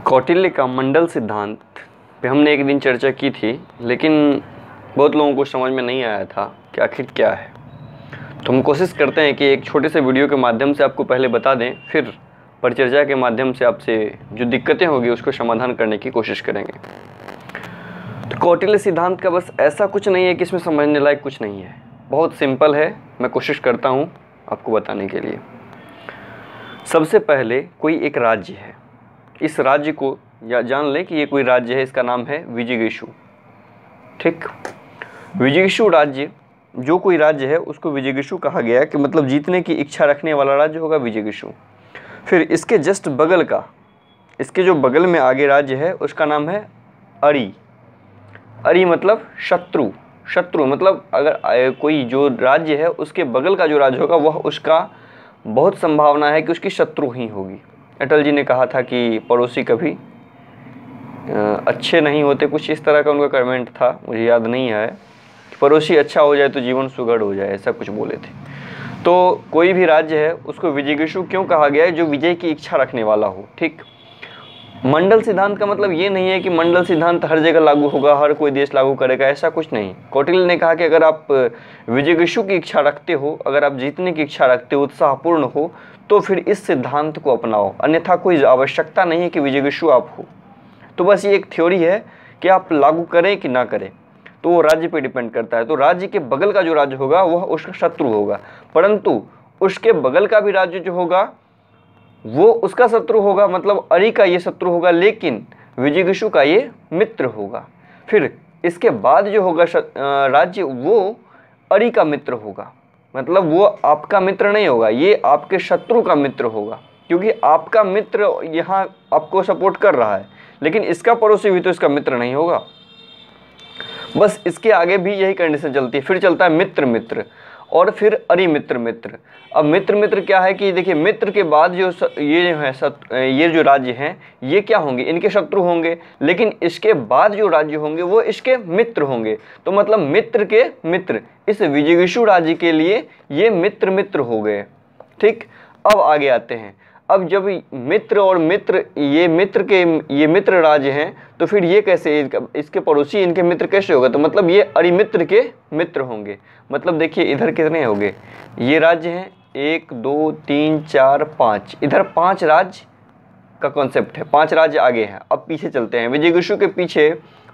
कौटिल्य का मंडल सिद्धांत पे हमने एक दिन चर्चा की थी, लेकिन बहुत लोगों को समझ में नहीं आया था कि आखिर क्या है। तो हम कोशिश करते हैं कि एक छोटे से वीडियो के माध्यम से आपको पहले बता दें, फिर परिचर्चा के माध्यम से आपसे जो दिक्कतें होगी उसको समाधान करने की कोशिश करेंगे। तो कौटिल्य सिद्धांत का बस ऐसा कुछ नहीं है कि इसमें समझने लायक कुछ नहीं है, बहुत सिंपल है। मैं कोशिश करता हूँ आपको बताने के लिए। सबसे पहले कोई एक राज्य है, इस राज्य को या जान लें कि ये कोई राज्य है, इसका नाम है विजिगीषु। ठीक, विजिगीषु राज्य, जो कोई राज्य है उसको विजिगीषु कहा गया कि मतलब जीतने की इच्छा रखने वाला राज्य होगा विजिगीषु। फिर इसके जस्ट बगल का, इसके जो बगल में आगे राज्य है उसका नाम है अरि। अरि मतलब शत्रु। शत्रु मतलब अगर कोई जो राज्य है उसके बगल का जो राज्य होगा वह उसका बहुत संभावना है कि उसकी शत्रु ही होगी। अटल जी ने कहा था कि पड़ोसी कभी अच्छे नहीं होते, कुछ इस तरह का उनका कमेंट था, मुझे याद नहीं है। पड़ोसी अच्छा हो जाए तो जीवन सुगढ़ हो जाए, ऐसा कुछ बोले थे। तो कोई भी राज्य है उसको विजिगीषु क्यों कहा गया है? जो विजय की इच्छा रखने वाला हो। ठीक, मंडल सिद्धांत का मतलब ये नहीं है कि मंडल सिद्धांत हर जगह लागू होगा, हर कोई देश लागू करेगा, ऐसा कुछ नहीं। कौटिल्य ने कहा कि अगर आप विजिगीषु की इच्छा रखते हो, अगर आप जीतने की इच्छा रखते हो, उत्साहपूर्ण हो, तो फिर इस सिद्धांत को अपनाओ, अन्यथा कोई आवश्यकता नहीं है कि विजिगीषु आप हो। तो बस ये एक थ्योरी है कि आप लागू करें कि ना करें, तो वो राज्य पे डिपेंड करता है। तो राज्य के बगल का जो राज्य होगा वह उसका शत्रु होगा, परंतु उसके बगल का भी राज्य जो होगा वो उसका शत्रु होगा, मतलब अरि का ये शत्रु होगा, लेकिन विजिगीषु का ये मित्र होगा। फिर इसके बाद जो होगा राज्य, वो अरि का मित्र होगा, मतलब वो आपका मित्र नहीं होगा, ये आपके शत्रु का मित्र होगा, क्योंकि आपका मित्र यहाँ आपको सपोर्ट कर रहा है, लेकिन इसका पड़ोसी भी तो इसका मित्र नहीं होगा। बस इसके आगे भी यही कंडीशन चलती है। फिर चलता है मित्र मित्र, और फिर अरि मित्र मित्र। अब मित्र मित्र क्या है कि देखिए, मित्र के बाद जो ये जो राज्य हैं ये क्या होंगे? इनके शत्रु होंगे, लेकिन इसके बाद जो राज्य होंगे वो इसके मित्र होंगे। तो मतलब मित्र के मित्र, इस विजिगीषु राज्य के लिए ये मित्र मित्र हो गए। ठीक, अब आगे आते हैं। अब जब मित्र और मित्र, ये मित्र राज्य हैं, तो फिर ये कैसे, इसके पड़ोसी इनके मित्र कैसे होगा? तो मतलब ये अरि मित्र के मित्र होंगे। मतलब देखिए इधर कितने हो गए, ये राज्य हैं 1 2 3 4 5, इधर 5 राज्य का कॉन्सेप्ट है, 5 राज्य आगे हैं। अब पीछे चलते हैं। विजिगीषु के पीछे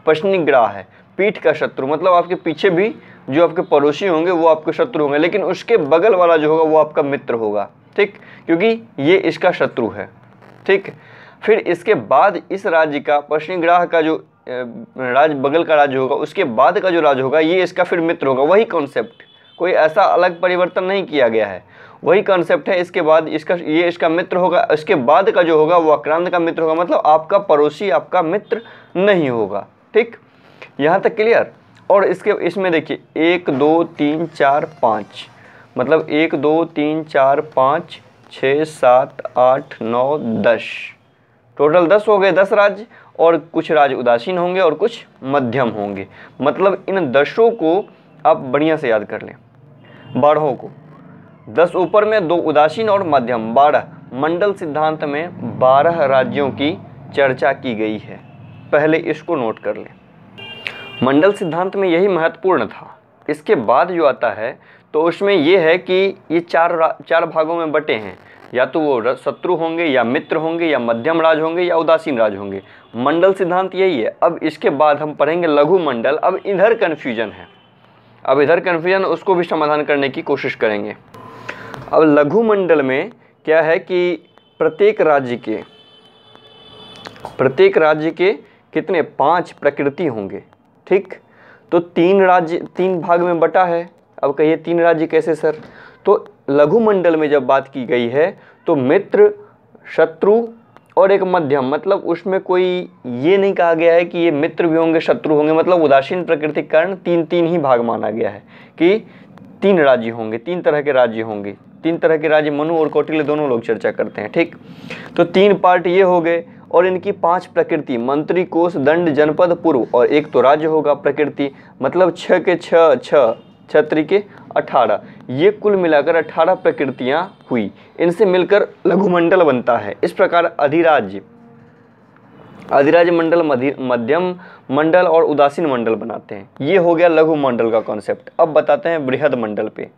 पश्निग्राह है, पीठ का शत्रु, मतलब आपके पीछे भी जो आपके पड़ोसी होंगे वो आपके शत्रु होंगे, लेकिन उसके बगल वाला जो होगा वो आपका मित्र होगा। ठीक, क्योंकि ये इसका शत्रु है। ठीक, फिर इसके बाद इस राज्य का, पश्निग्राह का जो राज्य बगल का राज्य होगा, उसके बाद का जो राज्य होगा ये इसका फिर मित्र होगा। वही कॉन्सेप्ट, कोई ऐसा अलग परिवर्तन नहीं किया गया है, वही कॉन्सेप्ट है। इसके बाद ये इसका मित्र होगा, इसके बाद का जो होगा वो आक्रांत का मित्र होगा, मतलब आपका पड़ोसी आपका मित्र नहीं होगा। ठीक, यहाँ तक क्लियर? और इसमें देखिए 1 2 3 4 5, मतलब 1 2 3 4 5 6 7 8 9 10, टोटल 10 हो गए, 10 राज्य। और कुछ राज्य उदासीन होंगे और कुछ मध्यम होंगे। मतलब इन 10 को आप बढ़िया से याद कर लें, 12 को, 10 ऊपर में, 2 उदासीन और मध्यम, 12। मंडल सिद्धांत में 12 राज्यों की चर्चा की गई है, पहले इसको नोट कर लें। मंडल सिद्धांत में यही महत्वपूर्ण था। इसके बाद जो आता है तो उसमें यह है कि ये चार भागों में बटे हैं, या तो वो शत्रु होंगे, या मित्र होंगे, या मध्यम राज होंगे, या उदासीन राज होंगे। मंडल सिद्धांत यही है। अब इसके बाद हम पढ़ेंगे लघु मंडल। अब इधर कन्फ्यूजन है, उसको भी समाधान करने की कोशिश करेंगे। अब लघु मंडल में क्या है कि प्रत्येक राज्य के कितने, 5 प्रकृति होंगे। ठीक, तो 3 भाग में बटा है। अब कहिए 3 राज्य कैसे सर? तो लघु मंडल में जब बात की गई है तो मित्र, शत्रु और एक मध्यम, मतलब उसमें कोई ये नहीं कहा गया है कि ये मित्र भी होंगे शत्रु होंगे, मतलब उदासीन प्रकृति के कारण 3 ही भाग माना गया है कि 3 राज्य होंगे, 3 तरह के राज्य होंगे। 3 तरह के राज्य मनु और कौटिल्य दोनों लोग चर्चा करते हैं। ठीक, तो 3 पार्ट ये हो गए, और इनकी 5 प्रकृति, मंत्री, कोष, दंड, जनपद, पूर्व, और एक तो राज्य होगा प्रकृति, मतलब 6 के 6 छत्री के 18, ये कुल मिलाकर 18 प्रकृतियां हुई। इनसे मिलकर लघुमंडल बनता है। इस प्रकार अधिराज्य, अधिराज्य मंडल, मध्यम मंडल और उदासीन मंडल बनाते हैं। ये हो गया लघु मंडल का कॉन्सेप्ट। अब बताते हैं बृहद मंडल पे।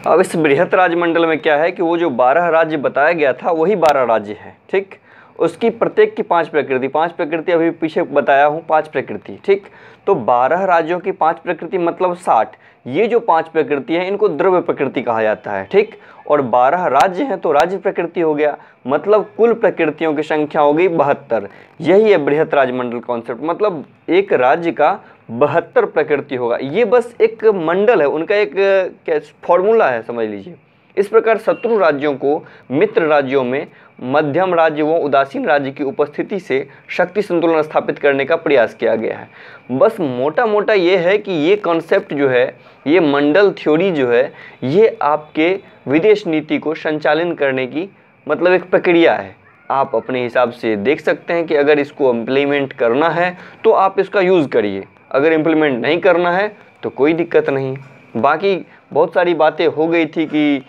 अब इस बृहत राज्य मंडल में क्या है कि वो जो 12 राज्य बताया गया था वही 12 राज्य है, ठीक। उसकी प्रत्येक की 5 प्रकृति, 5 प्रकृति अभी पीछे बताया हूँ, 5 प्रकृति, ठीक। तो 12 राज्यों की 5 प्रकृति मतलब 60। ये जो 5 प्रकृति हैं इनको द्रव्य प्रकृति कहा जाता है, ठीक। और 12 राज्य हैं तो राज्य प्रकृति हो गया, मतलब कुल प्रकृतियों की संख्या हो गई 72। यही है बृहत राजमंडल कॉन्सेप्ट, मतलब एक राज्य का 72 प्रकृति होगा। ये बस एक मंडल है, उनका एक क्या फॉर्मूला है, समझ लीजिए। इस प्रकार शत्रु राज्यों को मित्र राज्यों में मध्यम राज्य व उदासीन राज्य की उपस्थिति से शक्ति संतुलन स्थापित करने का प्रयास किया गया है। बस मोटा मोटा ये है कि ये कॉन्सेप्ट जो है, ये मंडल थ्योरी जो है, ये आपके विदेश नीति को संचालन करने की मतलब एक प्रक्रिया है। आप अपने हिसाब से देख सकते हैं कि अगर इसको इम्प्लीमेंट करना है तो आप इसका यूज़ करिए, अगर इम्प्लीमेंट नहीं करना है तो कोई दिक्कत नहीं। बाकी बहुत सारी बातें हो गई थी कि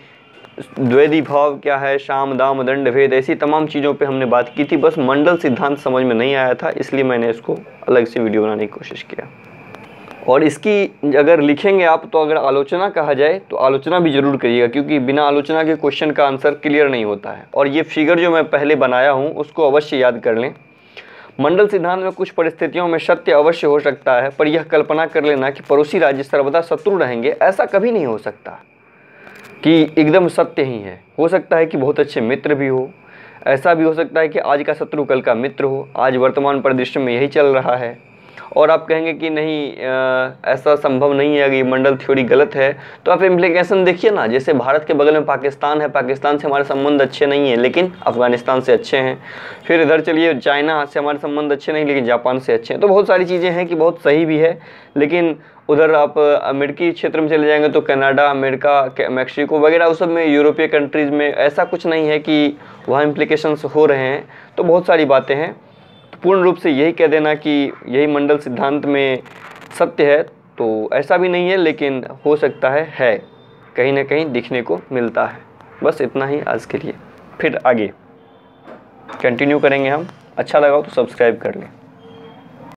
द्वैधी भाव क्या है, साम दाम दंड भेद, ऐसी तमाम चीज़ों पे हमने बात की थी। बस मंडल सिद्धांत समझ में नहीं आया था, इसलिए मैंने इसको अलग से वीडियो बनाने की कोशिश किया। और इसकी अगर लिखेंगे आप तो अगर आलोचना कहा जाए तो आलोचना भी ज़रूर करिएगा, क्योंकि बिना आलोचना के क्वेश्चन का आंसर क्लियर नहीं होता है। और ये फिगर जो मैं पहले बनाया हूँ उसको अवश्य याद कर लें। मंडल सिद्धांत में कुछ परिस्थितियों में सत्य अवश्य हो सकता है, पर यह कल्पना कर लेना कि पड़ोसी राज्य सर्वदा शत्रु रहेंगे, ऐसा कभी नहीं हो सकता कि एकदम सत्य ही है। हो सकता है कि बहुत अच्छे मित्र भी हो, ऐसा भी हो सकता है कि आज का शत्रु कल का मित्र हो। आज वर्तमान परिदृश्य में यही चल रहा है। और आप कहेंगे कि नहीं ऐसा संभव नहीं है, अगर मंडल थ्योरी गलत है, तो आप इम्प्लीकेशन देखिए ना। जैसे भारत के बगल में पाकिस्तान है, पाकिस्तान से हमारे संबंध अच्छे नहीं है लेकिन अफगानिस्तान से अच्छे हैं। फिर इधर चलिए, चाइना से हमारे संबंध अच्छे नहीं लेकिन जापान से अच्छे हैं। तो बहुत सारी चीज़ें हैं कि बहुत सही भी है, लेकिन उधर आप अमेरिकी क्षेत्र में चले जाएंगे तो कनाडा, अमेरिका, मैक्सिको वगैरह उस सब में, यूरोपीय कंट्रीज़ में ऐसा कुछ नहीं है कि वहाँ इम्प्लीकेशंस हो रहे हैं। तो बहुत सारी बातें हैं। पूर्ण रूप से यही कह देना कि यही मंडल सिद्धांत में सत्य है तो ऐसा भी नहीं है, लेकिन हो सकता है कहीं ना कहीं दिखने को मिलता है। बस इतना ही आज के लिए, फिर आगे कंटिन्यू करेंगे हम। अच्छा लगा हो तो सब्सक्राइब कर लें।